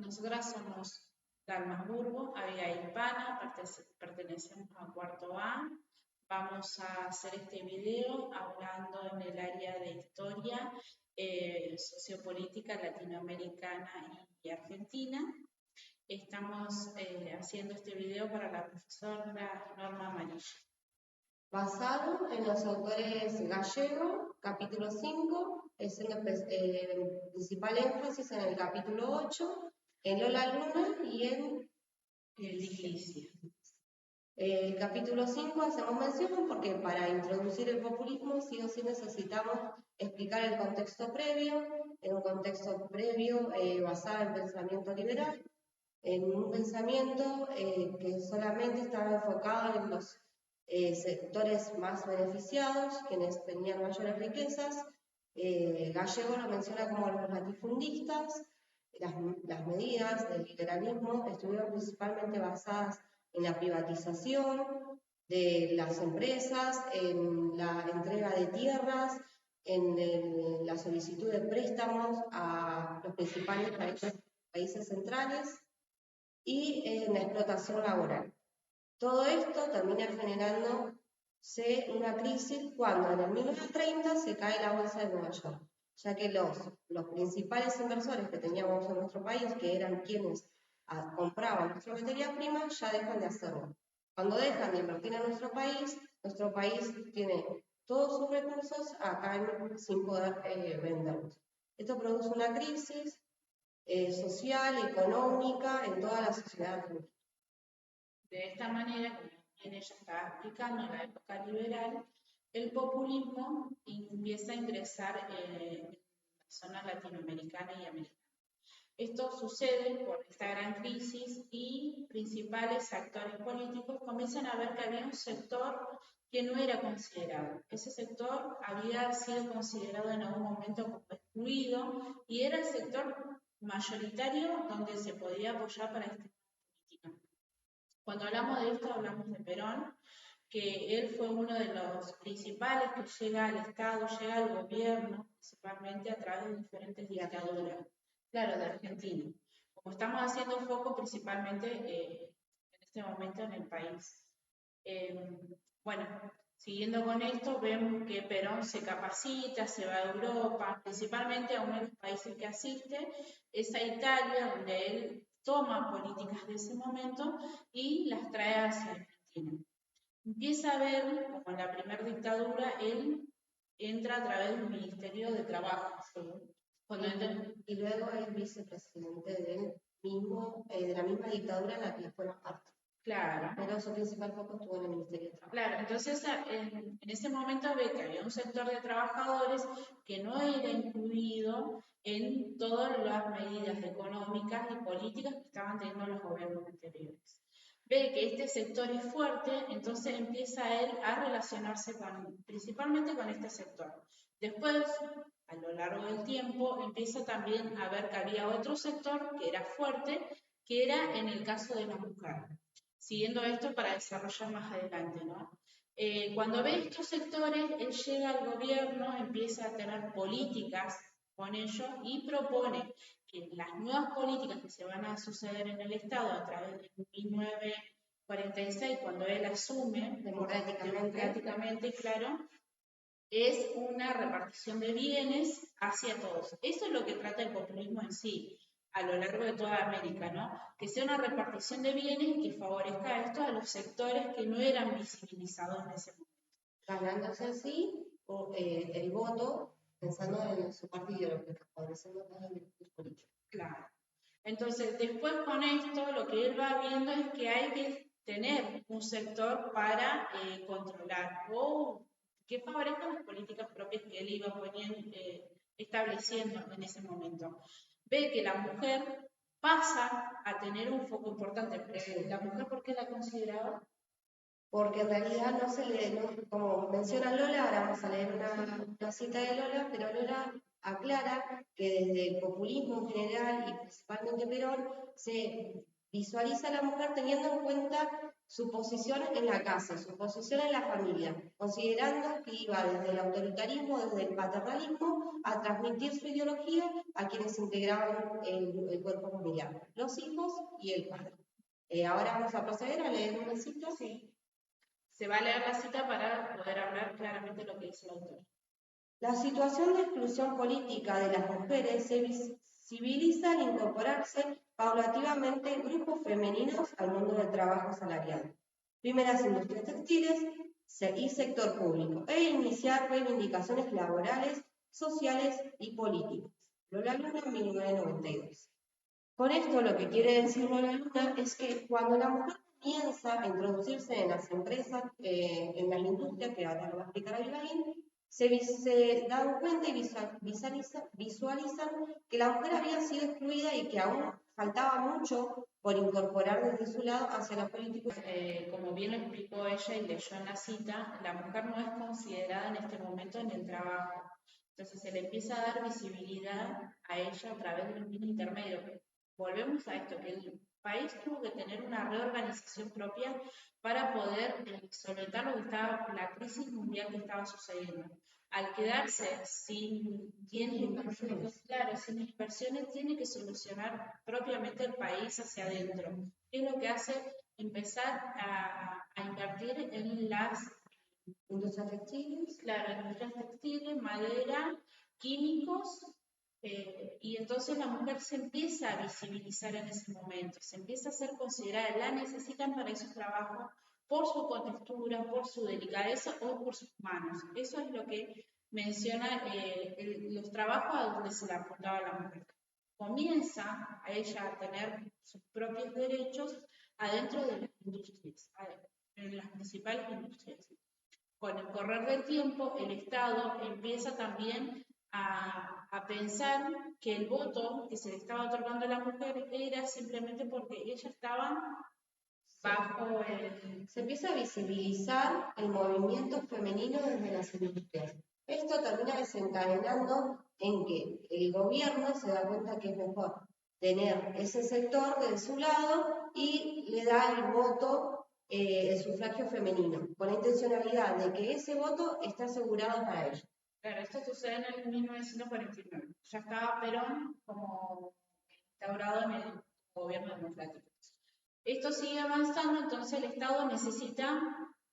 Nosotras somos Dalma Burgo, Abigail Pana, pertenecemos a cuarto A. Vamos a hacer este video hablando en el área de historia sociopolítica latinoamericana y argentina. Estamos haciendo este video para la profesora Norma Amarilla. Basado en los autores Gallego, capítulo 5, es el principal énfasis en el capítulo 8, en Lola Luna y en Licia. El capítulo 5 hacemos mención porque para introducir el populismo sí o sí necesitamos explicar el contexto previo, en un contexto previo basado en pensamiento liberal, en un pensamiento que solamente estaba enfocado en los sectores más beneficiados, quienes tenían mayores riquezas. Gallego lo menciona como los latifundistas. Las medidas del liberalismo estuvieron principalmente basadas en la privatización de las empresas, en la entrega de tierras, en la solicitud de préstamos a los principales países centrales y en la explotación laboral. Todo esto termina generándose una crisis cuando en el 1930 se cae la bolsa de Nueva York, ya que los principales inversores que teníamos en nuestro país, que eran quienes compraban nuestra materia prima, ya dejan de hacerlo. Cuando dejan de invertir en nuestro país tiene todos sus recursos acá sin poder venderlos. Esto produce una crisis social, económica en toda la sociedad argentina. De esta manera, como bien ella está explicando, en la época liberal, el populismo empieza a ingresar en la zona latinoamericana y americana. Esto sucede por esta gran crisis y principales actores políticos comienzan a ver que había un sector que no era considerado. Ese sector había sido considerado en algún momento como excluido y era el sector mayoritario donde se podía apoyar para esta política. Cuando hablamos de esto, hablamos de Perón, que él fue uno de los principales que llega al Estado, llega al gobierno, principalmente a través de diferentes dictaduras. Claro, de Argentina. Como estamos haciendo foco principalmente en este momento en el país. Bueno, siguiendo con esto, vemos que Perón se capacita, se va a Europa, principalmente a uno de los países que asiste, es a Italia, donde él toma políticas de ese momento y las trae hacia Argentina. Empieza a ver, como en la primera dictadura, él entra a través del Ministerio de Trabajo. Y luego es vicepresidente de la misma dictadura en la que fueron parte. Claro. Pero su principal foco estuvo en el Ministerio de Trabajo. Claro, entonces en ese momento ve que había un sector de trabajadores que no era incluido en todas las medidas económicas y políticas que estaban teniendo los gobiernos anteriores. Ve que este sector es fuerte, entonces empieza él a relacionarse principalmente con este sector. Después, a lo largo del tiempo, empieza también a ver que había otro sector que era fuerte, que era en el caso de la mujer. Siguiendo esto para desarrollar más adelante, ¿no? Cuando ve estos sectores, él llega al gobierno, empieza a tener políticas con ellos y propone que las nuevas políticas que se van a suceder en el Estado a través de 1946, cuando él asume democráticamente, claro, es una repartición de bienes hacia todos. Eso es lo que trata el populismo en sí, a lo largo de toda América, ¿no? Que sea una repartición de bienes que favorezca esto a los sectores que no eran visibilizados en ese momento. Ganándose así el voto, pensando en su partido, que favorecemos más el político. Claro. Entonces, después con esto, lo que él va viendo es que hay que tener un sector para controlar o que favorezca las políticas propias que él iba estableciendo en ese momento. Ve que la mujer pasa a tener un foco importante. ¿La mujer por qué la consideraba? Porque en realidad no se le, como menciona Lola, ahora vamos a leer una cita de Lola, pero Lola aclara que desde el populismo en general y principalmente Perón se visualiza a la mujer teniendo en cuenta su posición en la casa, su posición en la familia, considerando que iba desde el autoritarismo, desde el paternalismo, a transmitir su ideología a quienes integraban el cuerpo familiar, los hijos y el padre. Ahora vamos a proceder a leer una cita. Sí. Se va a leer la cita para poder hablar claramente lo que dice el autor. La situación de exclusión política de las mujeres se visibiliza al incorporarse paulativamente grupos femeninos al mundo del trabajo asalariado, primeras industrias textiles y sector público, e iniciar reivindicaciones laborales, sociales y políticas. Lola Luna, 1992. Con esto lo que quiere decir Lola Luna es que cuando la mujer comienza a introducirse en las empresas, en las industrias, que ahora lo va a explicar Abigail, se dan cuenta y visualizan que la mujer había sido excluida y que aún faltaba mucho por incorporar desde su lado hacia la política. Como bien lo explicó ella y leyó en la cita, la mujer no es considerada en este momento en el trabajo. Entonces se le empieza a dar visibilidad a ella a través de un intermedio. Volvemos a esto, que el país tuvo que tener una reorganización propia para poder solventar lo que estaba, la crisis mundial que estaba sucediendo. Al quedarse sin inversiones, claro, sin inversiones, tiene que solucionar propiamente el país hacia adentro. Es lo que hace empezar a invertir en las industrias textiles. Claro, industrias textiles, madera, químicos, y entonces la mujer se empieza a visibilizar en ese momento, se empieza a ser considerada, la necesitan para esos trabajos por su contextura, por su delicadeza o por sus manos. Eso es lo que menciona los trabajos a donde se le apuntaba a la mujer. Comienza a ella a tener sus propios derechos adentro de las industrias, en las principales industrias. Con el correr del tiempo, el Estado empieza también a pensar que el voto que se le estaba otorgando a la mujer era simplemente porque ellas estaban bajo el... Se empieza a visibilizar el movimiento femenino desde las industrias. Esto termina desencadenando en que el gobierno se da cuenta que es mejor tener ese sector de su lado y le da el voto, el sufragio femenino, con la intencionalidad de que ese voto esté asegurado para ellos. Claro, esto sucede en el 1949. Ya estaba Perón como instaurado en el gobierno democrático. Esto sigue avanzando, entonces el Estado necesita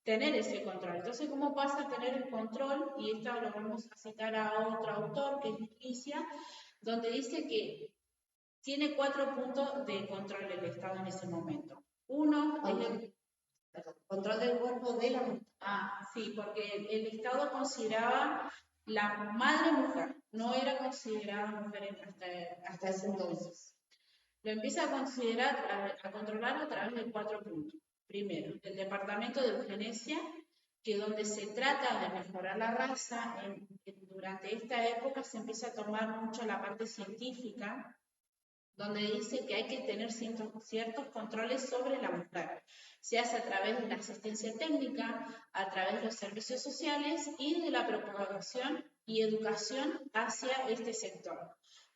tener ese control. Entonces, ¿cómo pasa a tener el control? Y esto lo vamos a citar a otro autor, que es Leticia, donde dice que tiene 4 puntos de control del Estado en ese momento. Uno es el control del cuerpo de la mujer. Sí, porque el Estado consideraba la madre mujer, no era considerada mujer hasta ese entonces. Lo empieza a considerar, a controlar a través de 4 puntos. Primero, el departamento de eugenesia, que donde se trata de mejorar la raza, durante esta época se empieza a tomar mucho la parte científica, donde dice que hay que tener ciertos controles sobre la mujer. Se hace a través de la asistencia técnica, a través de los servicios sociales y de la propagación y educación hacia este sector.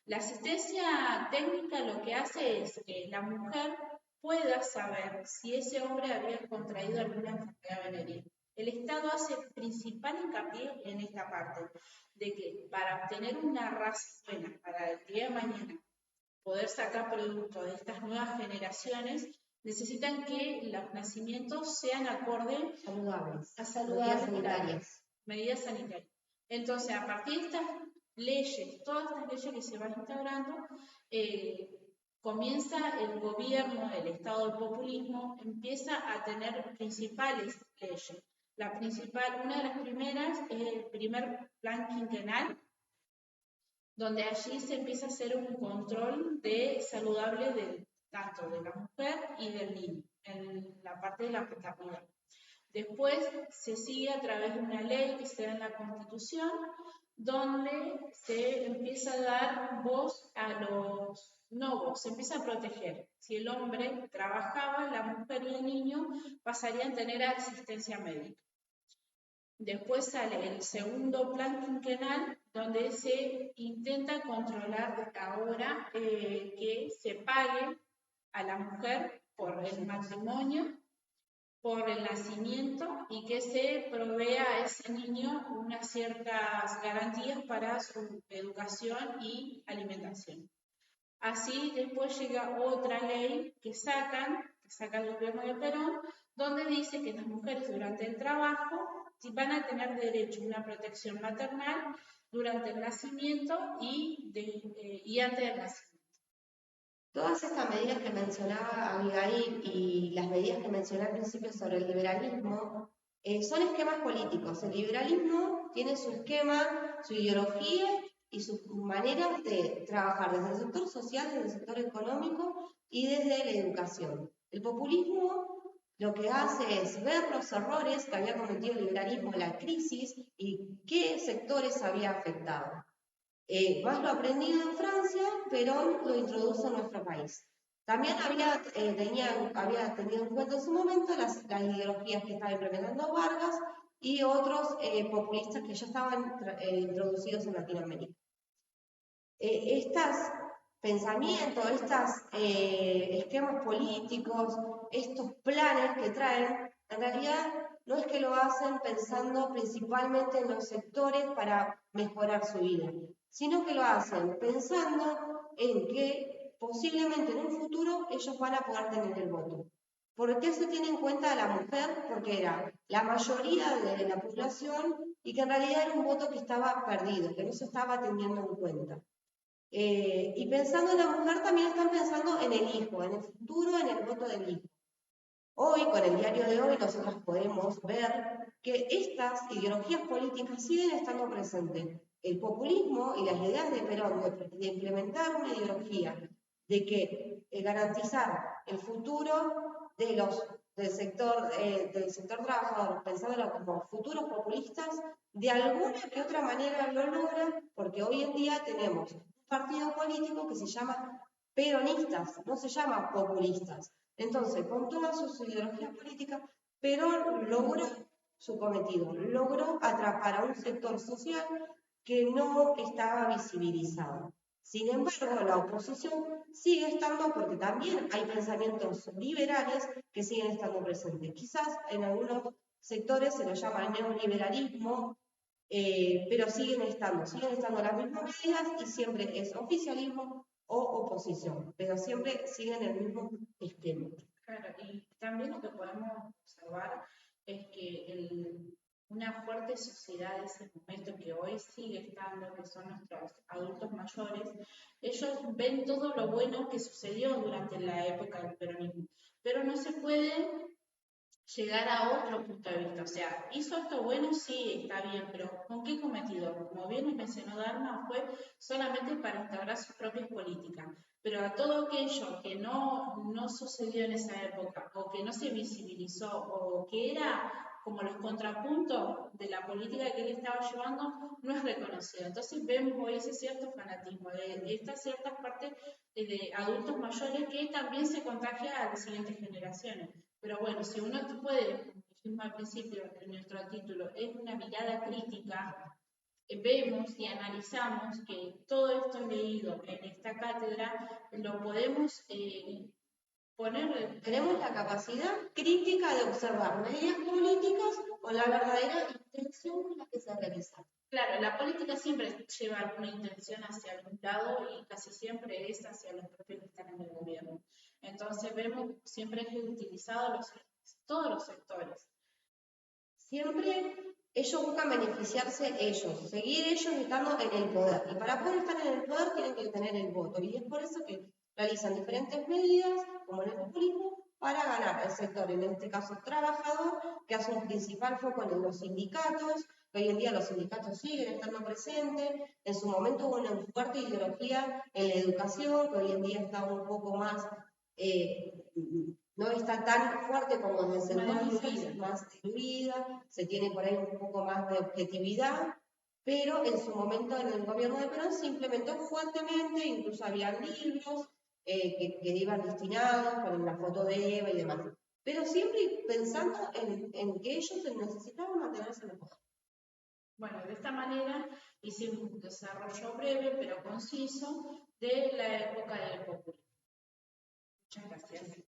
La asistencia técnica lo que hace es que la mujer pueda saber si ese hombre había contraído alguna enfermedad venérea. El Estado hace principal hincapié en esta parte, de que para obtener una raza buena para el día de mañana, poder sacar producto de estas nuevas generaciones, necesitan que los nacimientos sean acordes a saludables, medidas sanitarias. Entonces, a partir de estas leyes, todas estas leyes que se van integrando, comienza el gobierno, el Estado del populismo, empieza a tener principales leyes. Una de las primeras es el primer plan quinquenal, donde allí se empieza a hacer un control saludable tanto de la mujer y del niño, en la parte de la paternidad. Después se sigue a través de una ley que se da en la Constitución, donde se empieza a dar voz a los novos, se empieza a proteger. Si el hombre trabajaba, la mujer y el niño pasarían a tener asistencia médica. Después sale el segundo plan quinquenal, donde se intenta controlar ahora que se pague a la mujer por el matrimonio por el nacimiento y que se provea a ese niño unas ciertas garantías para su educación y alimentación. Así después llega otra ley que saca el gobierno de Perón, donde dice que las mujeres durante el trabajo van a tener derecho a una protección maternal durante el nacimiento y antes del nacimiento. Todas estas medidas que mencionaba Abigail y las medidas que mencioné al principio sobre el liberalismo son esquemas políticos. El liberalismo tiene su esquema, su ideología y sus maneras de trabajar desde el sector social, desde el sector económico y desde la educación. El populismo lo que hace es ver los errores que había cometido el liberalismo en la crisis y qué sectores había afectado. Más lo aprendido en Francia, Perón lo introduce en nuestro país. También había tenido en cuenta en su momento las ideologías que estaba implementando Vargas y otros populistas que ya estaban introducidos en Latinoamérica. Estos pensamientos, estos esquemas políticos, estos planes que traen, en realidad no es que lo hacen pensando principalmente en los sectores para mejorar su vida, sino que lo hacen pensando en que posiblemente en un futuro ellos van a poder tener el voto. ¿Por qué se tiene en cuenta a la mujer? Porque era la mayoría de la población y que en realidad era un voto que estaba perdido, que no se estaba teniendo en cuenta. Y pensando en la mujer también están pensando en el hijo, en el futuro, en el voto del hijo. Hoy, con el diario de hoy, nosotros podemos ver que estas ideologías políticas siguen estando presentes. El populismo y las ideas de Perón de implementar una ideología de que garantizar el futuro del sector trabajador, pensándolo como futuros populistas, de alguna que otra manera lo logra, porque hoy en día tenemos un partido político que se llama peronistas, no se llama populistas. Entonces, con todas sus ideologías políticas, Perón logró su cometido, logró atrapar a un sector social que no estaba visibilizado. Sin embargo, la oposición sigue estando, porque también hay pensamientos liberales que siguen estando presentes. Quizás en algunos sectores se lo llama neoliberalismo, pero siguen estando las mismas medidas y siempre es oficialismo o oposición, pero siempre siguen el mismo esquema. Claro, y también lo que podemos observar es que una fuerte sociedad de ese momento que hoy sigue estando, que son nuestros adultos mayores, ellos ven todo lo bueno que sucedió durante la época del peronismo, pero no se puede llegar a otro punto de vista. O sea, hizo esto bueno, sí, está bien, pero ¿con qué cometido? Como bien mencionó Dharma, fue solamente para instaurar sus propias políticas. Pero a todo aquello que no sucedió en esa época, o que no se visibilizó, o que era como los contrapuntos de la política que él estaba llevando, no es reconocido. Entonces vemos hoy ese cierto fanatismo de estas ciertas partes de adultos mayores que también se contagia a las siguientes generaciones. Pero bueno, si uno puede, como dijimos al principio en nuestro título, es una mirada crítica, vemos y analizamos que todo esto leído en esta cátedra lo podemos poner. Tenemos la capacidad crítica de observar medidas políticas con la verdadera intención con la que se realizan. Claro, la política siempre lleva alguna intención hacia algún lado y casi siempre es hacia los propios que están en el gobierno. Entonces vemos siempre es utilizado todos los sectores. Siempre ellos buscan beneficiarse ellos, seguir ellos estando en el poder. Y para poder estar en el poder tienen que tener el voto. Y es por eso que realizan diferentes medidas, como en el populismo, para ganar el sector, en este caso trabajador, que hace un principal foco en los sindicatos, que hoy en día los sindicatos siguen estando presentes. En su momento hubo una fuerte ideología en la educación, que hoy en día está un poco más... no está tan fuerte como en el sector más diluida, se tiene por ahí un poco más de objetividad, pero en su momento en el gobierno de Perón se implementó fuertemente, incluso había libros que iban destinados con la foto de Eva y demás, pero siempre pensando en que ellos necesitaban mantenerse en el poder. Bueno, de esta manera hicimos un desarrollo breve pero conciso de la época del populismo. Muchas gracias.